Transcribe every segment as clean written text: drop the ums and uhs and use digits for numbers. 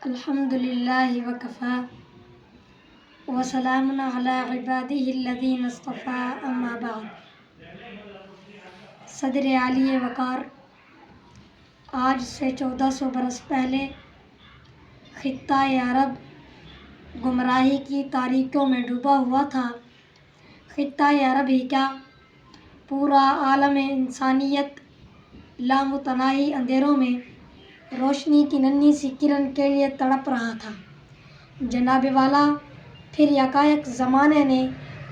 الحمد للہ وکفیٰ وسلام علی عبادہ الذین اصطفیٰ اما بعد۔ صدر عالی وقار، آج سے 1400 برس پہلے خطہ عرب گمراہی کی تاریکیوں میں ڈوبا ہوا تھا۔ خطہ عرب ہی کیا، پورا عالم انسانیت لامتناہی اندھیروں میں روشنی کی ننھی سی کرن کے لیے تڑپ رہا تھا۔ جناب والا، پھر یکایک زمانے نے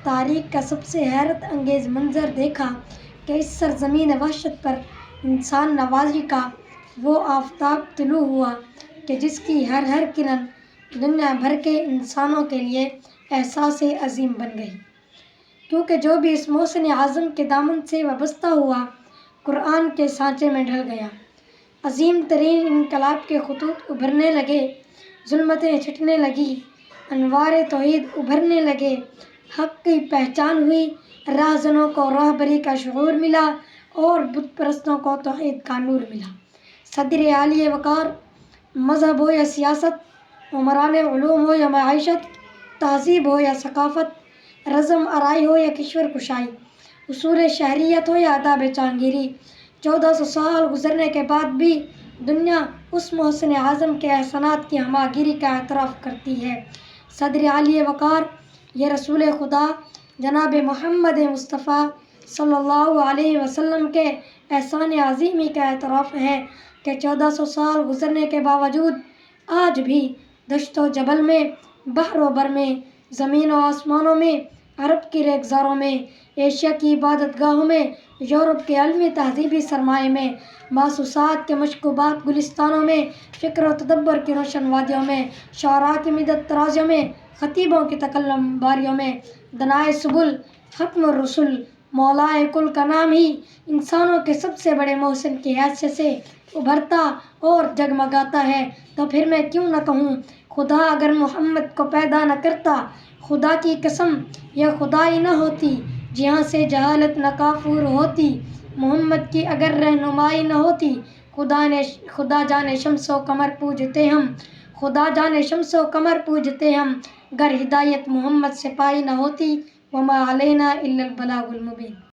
تاریخ کا سب سے حیرت انگیز منظر دیکھا کہ اس سرزمین وحشت پر انسان نوازی کا وہ آفتاب طلوع ہوا کہ جس کی ہر ہر کرن دنیا بھر کے انسانوں کے لیے احساس عظیم بن گئی، کیونکہ جو بھی اس محسن اعظم کے دامن سے وابستہ ہوا قرآن کے سانچے میں ڈھل گیا۔ عظیم ترین انقلاب کے خطوط ابھرنے لگے، ظلمتیں چھٹنے لگیں، انوار توحید ابھرنے لگے، حق کی پہچان ہوئی، راہزنوں کو راہبری کا شعور ملا اور بت پرستوں کو توحید کا نور ملا۔ صدر عالی وقار، مذہب ہو یا سیاست، عمران علوم ہو یا معیشت، تہذیب ہو یا ثقافت، رزم آرائی ہو یا کشور کشائی، اصول شہریت ہو یا آداب جہانگیری، 1400 سال گزرنے کے بعد بھی دنیا اس محسن اعظم کے احسانات کی ہمہ گیری کا اعتراف کرتی ہے۔ صدر عالی وقار، یہ رسول خدا جناب محمد مصطفیٰ صلی اللہ علیہ وسلم کے احسان عظیمی کا اعتراف ہے کہ 1400 سال گزرنے کے باوجود آج بھی دشت و جبل میں، بحر و بر میں، زمین و آسمانوں میں، عرب کی ریگزاروں میں، ایشیا کی عبادت گاہوں میں، یورپ کے علمی تہذیبی سرمایے میں، محسوسات کے مشکوبات گلستانوں میں، فکر و تدبر کی روشن وادیوں میں، شعراء کی مدت ترازیوں میں، خطیبوں کی تکلم باریوں میں، دنائے سبل، ختم الرسل، مولائے کل کا نام ہی انسانوں کے سب سے بڑے محسن کی حیثیت سے ابھرتا اور جگمگاتا ہے، تو پھر میں کیوں نہ کہوں خدا اگر محمد کو پیدا نہ کرتا، خدا کی قسم یہ خدائی نہ ہوتی، جہاں سے جہالت نہ کافور ہوتی، محمد کی اگر رہنمائی نہ ہوتی، خدا جانے شمس و قمر پوجتے ہم، خدا جانے شمس و قمر پوجتے ہم، گر ہدایت محمد سے پائی نہ ہوتی، وما علینا الا البلاغ المبین۔